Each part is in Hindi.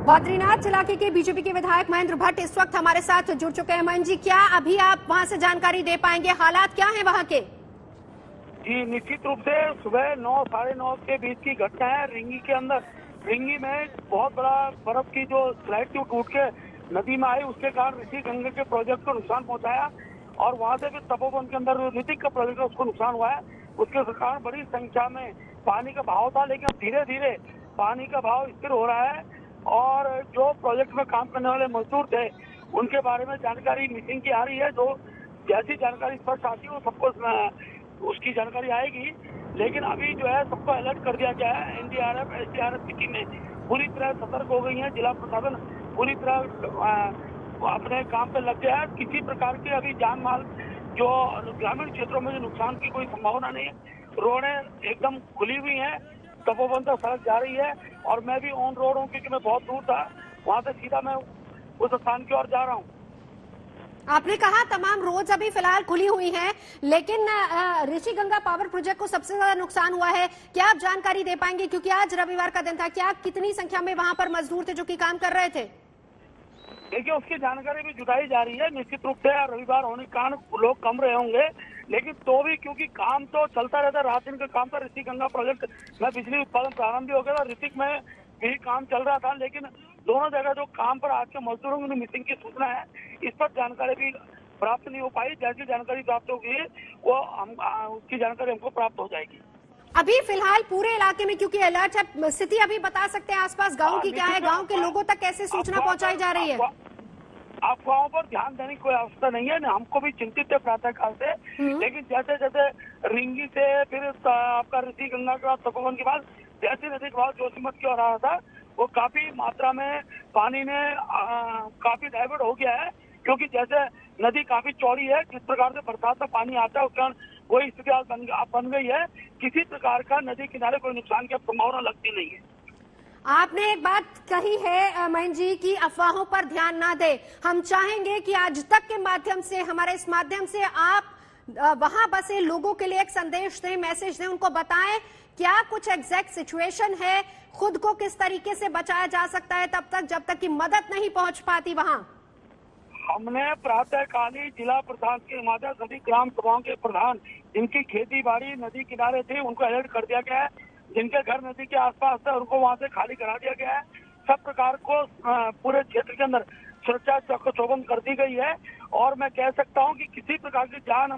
बद्रीनाथ इलाके के बीजेपी के विधायक महेंद्र भट्ट इस वक्त हमारे साथ जुड़ चुके हैं। महेंद्र जी, क्या अभी आप वहां से जानकारी दे पाएंगे? हालात क्या हैं वहां के? जी, निश्चित रूप से सुबह 9 साढ़े 9 के बीच की घटना है। रिंगी के अंदर, रिंगी में बहुत बड़ा बर्फ की जो स्लाइड थी टूट के नदी में आई, उसके कारण ऋषि गंगा के प्रोजेक्ट को नुकसान पहुंचाया और वहां से भी तपोवन के अंदर ऋतिक का प्रोजेक्ट है उसको नुकसान हुआ है। उसके कारण बड़ी संख्या में पानी का बहाव था, लेकिन अब धीरे धीरे पानी का बहाव स्थिर हो रहा है और जो प्रोजेक्ट में काम करने वाले मजदूर थे उनके बारे में जानकारी मीटिंग की आ रही है। जो जैसी जानकारी स्पष्ट आती है वो सबको उसकी जानकारी आएगी, लेकिन अभी जो है सबको अलर्ट कर दिया गया है। एनडीआरएफ एसडीआरएफ की टीमें पूरी तरह सतर्क हो गई है। जिला प्रशासन पूरी तरह अपने काम पे लग गया है। किसी प्रकार की अभी जान माल जो ग्रामीण क्षेत्रों में जो नुकसान की कोई संभावना नहीं है। रोडें एकदम खुली हुई हैं, तपोवन तक सड़क जा रही है और मैं भी ऑन रोड हूँ क्योंकि मैं बहुत दूर था, वहाँ से सीधा मैं उस स्थान की ओर जा रहा हूँ। आपने कहा तमाम रोड्स अभी फिलहाल खुली हुई हैं, लेकिन ऋषि गंगा पावर प्रोजेक्ट को सबसे ज्यादा नुकसान हुआ है। क्या आप जानकारी दे पाएंगे, क्योंकि आज रविवार का दिन था? क्या कितनी संख्या में वहां पर मजदूर थे जो कि काम कर रहे थे? देखिए, उसकी जानकारी भी जुटाई जा रही है। निश्चित रूप से रविवार होने के कारण लोग कम रहे होंगे, लेकिन तो भी क्योंकि काम तो चलता रहता है, रात दिन का काम था। ऋषि गंगा प्रोजेक्ट में बिजली उत्पादन प्रारंभ भी हो गया था, ऋतिक में भी काम चल रहा था, लेकिन दोनों जगह जो काम पर आज के मजदूरों की मिसिंग की सूचना है, इस पर जानकारी भी प्राप्त नहीं हो पाई। जैसी जानकारी प्राप्त होगी वो उसकी जानकारी हमको प्राप्त हो जाएगी। अभी फिलहाल पूरे इलाके में क्योंकि अलर्ट है, स्थिति अभी बता सकते हैं आसपास गांव की क्या है? गांव के लोगों तक कैसे सूचना पहुंचाई जा रही है? अफवाहों पर ध्यान देने की कोई आवश्यकता नहीं है। हमको भी चिंतित है प्रातः काल से, लेकिन जैसे जैसे रिंगी से फिर आपका ऋषि गंगा का तपोवन के बाद जैसे नदी का भाव जोशीमठ की ओर आ रहा था, वो काफी मात्रा में पानी ने काफी डाइवर्ट हो गया है, क्योंकि जैसे नदी काफी चौड़ी है, जिस प्रकार से बरसात में पानी आता है उस कारण वही स्थिति आज बन गई है। किसी प्रकार का नदी किनारे कोई नुकसान की संभावना लगती नहीं है। आपने एक बात कही है महेंद्र जी की अफवाहों पर ध्यान ना दे। हम चाहेंगे कि आज तक के माध्यम से, हमारे इस माध्यम से आप वहां बसे लोगों के लिए एक संदेश दें, मैसेज दें, उनको बताएं क्या कुछ एग्जैक्ट सिचुएशन है, खुद को किस तरीके से बचाया जा सकता है तब तक जब तक की मदद नहीं पहुंच पाती वहां। हमने प्रातःकालीन जिला प्रशासन के माध्यम सभी ग्राम सभाओं के प्रधान जिनकी खेती बाड़ी नदी किनारे थी उनको अलर्ट कर दिया गया है। जिनके घर नदी के आसपास थे उनको वहां से खाली करा दिया गया है। सब प्रकार को पूरे क्षेत्र के अंदर सुरक्षा चौकस कर दी गई है और मैं कह सकता हूं कि किसी प्रकार की जान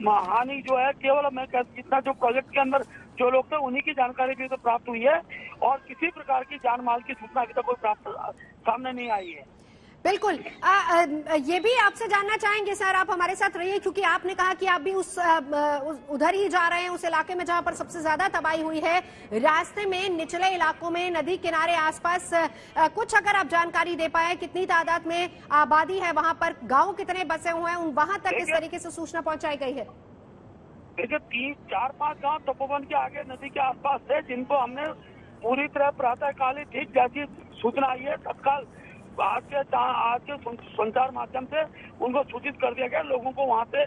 हानि जो है केवल मैं जितना जो प्रोजेक्ट के अंदर जो लोग थे उन्हीं की जानकारी भी तो प्राप्त हुई है और किसी प्रकार की जान माल की सूचना अभी तक कोई प्राप्त सामने नहीं आई है। बिल्कुल। ये भी आपसे जानना चाहेंगे सर, आप हमारे साथ रहिए, क्योंकि आपने कहा कि आप भी उधर ही जा रहे हैं, उस इलाके में जहां पर सबसे ज्यादा तबाही हुई है। रास्ते में निचले इलाकों में, नदी किनारे आसपास कुछ अगर आप जानकारी दे पाए, कितनी तादाद में आबादी है वहां पर, गांव कितने बसे हुए हैं, वहां तक किस तरीके से सूचना पहुंचाई गई है? देखिए, 3-4-5 गाँव तपोवन के आगे नदी के आसपास थे, जिनको हमने पूरी तरह प्रातःकालीन ठीक जैसी सूचना आई है तत्काल आज के संचार माध्यम से उनको सूचित कर दिया गया। लोगों को वहां से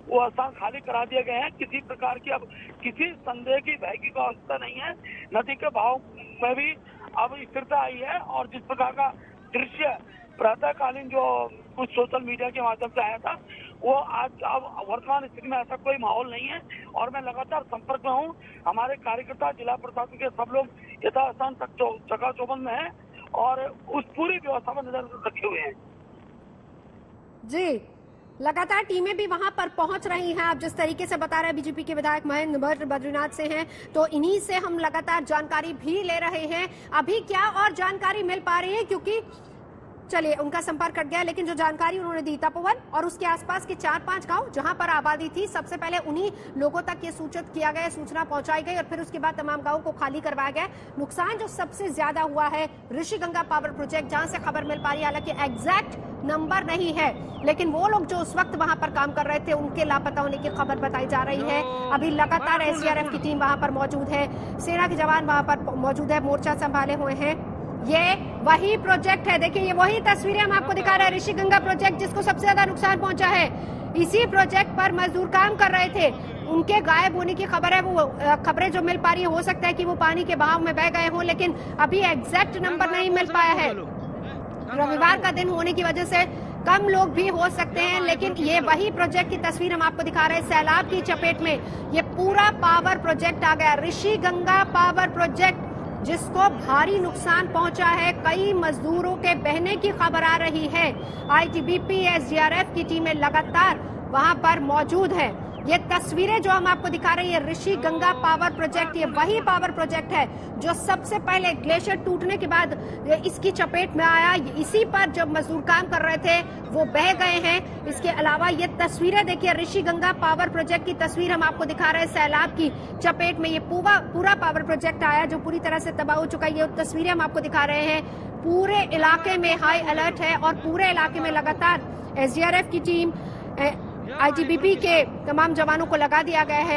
वो स्थान खाली करा दिए गए हैं। किसी प्रकार की अब किसी संदेह की भय की आवश्यकता नहीं है। नदी के बहाव में भी अब स्थिरता आई है और जिस प्रकार का दृश्य प्रातःकालीन जो कुछ सोशल मीडिया के माध्यम से आया था, वो आज अब वर्तमान स्थिति में ऐसा कोई माहौल नहीं है और मैं लगातार संपर्क में हूँ। हमारे कार्यकर्ता जिला प्रशासन के सब लोग यथास्थान तक चकाचौबंद में है और उस पूरी व्यवस्था पर नजर रखे हुए हैं। जी, लगातार टीमें भी वहां पर पहुंच रही हैं। आप जिस तरीके से बता रहे हैं बीजेपी के विधायक महेंद्र भट्ट बद्रीनाथ से हैं, तो इन्हीं से हम लगातार जानकारी भी ले रहे हैं। अभी क्या और जानकारी मिल पा रही है, क्योंकि चलिए उनका संपर्क कट गया, लेकिन जो जानकारी उन्होंने दी तपोवन और उसके आसपास के 4-5 गांव जहां पर आबादी थी, सबसे पहले उन्हीं लोगों तक ये सूचित किया गया, सूचना पहुंचाई गई और फिर उसके बाद तमाम गांवों को खाली करवाया गया। नुकसान जो सबसे ज्यादा हुआ है ऋषि गंगा पावर प्रोजेक्ट, जहां से खबर मिल पा रही है, हालांकि एग्जैक्ट नंबर नहीं है, लेकिन वो लोग जो उस वक्त वहां पर काम कर रहे थे उनके लापता होने की खबर बताई जा रही है। अभी लगातार एसडीआरएफ की टीम वहां पर मौजूद है, सेना के जवान वहां पर मौजूद है, मोर्चा संभाले हुए हैं। ये वही प्रोजेक्ट है, देखिए ये वही तस्वीरें हम आपको दिखा रहे हैं, ऋषि गंगा प्रोजेक्ट जिसको सबसे ज्यादा नुकसान पहुंचा है। इसी प्रोजेक्ट पर मजदूर काम कर रहे थे। उनके गायब होने की खबर है, वो खबरें जो मिल पा रही है, हो सकता है कि वो पानी के बहाव में बह गए हों, लेकिन अभी एग्जैक्ट नंबर नहीं मिल पाया है। रविवार का दिन होने की वजह से कम लोग भी हो सकते हैं, लेकिन ये वही प्रोजेक्ट की तस्वीर हम आपको दिखा रहे हैं। सैलाब की चपेट में ये पूरा पावर प्रोजेक्ट आ गया, ऋषि गंगा पावर प्रोजेक्ट, जिसको भारी नुकसान पहुंचा है। कई मजदूरों के बहने की खबर आ रही है। आईटीबीपी, एसडीआरएफ की टीमें लगातार वहां पर मौजूद है। ये तस्वीरें जो हम आपको दिखा रहे हैं, ये ऋषि गंगा पावर प्रोजेक्ट, ये वही पावर प्रोजेक्ट है जो सबसे पहले ग्लेशियर टूटने के बाद इसकी चपेट में आया। इसी पर जब मजदूर काम कर रहे थे वो बह गए हैं। इसके अलावा ये तस्वीरें देखिए, ऋषि गंगा पावर प्रोजेक्ट की तस्वीर हम आपको दिखा रहे हैं। सैलाब की चपेट में ये पूरा पावर प्रोजेक्ट आया जो पूरी तरह से तबाह हो चुका है। ये तस्वीरें हम आपको दिखा रहे हैं। पूरे इलाके में हाई अलर्ट है और पूरे इलाके में लगातार एसडीआरएफ की टीम, आईटीबीपी के तमाम जवानों को लगा दिया गया है।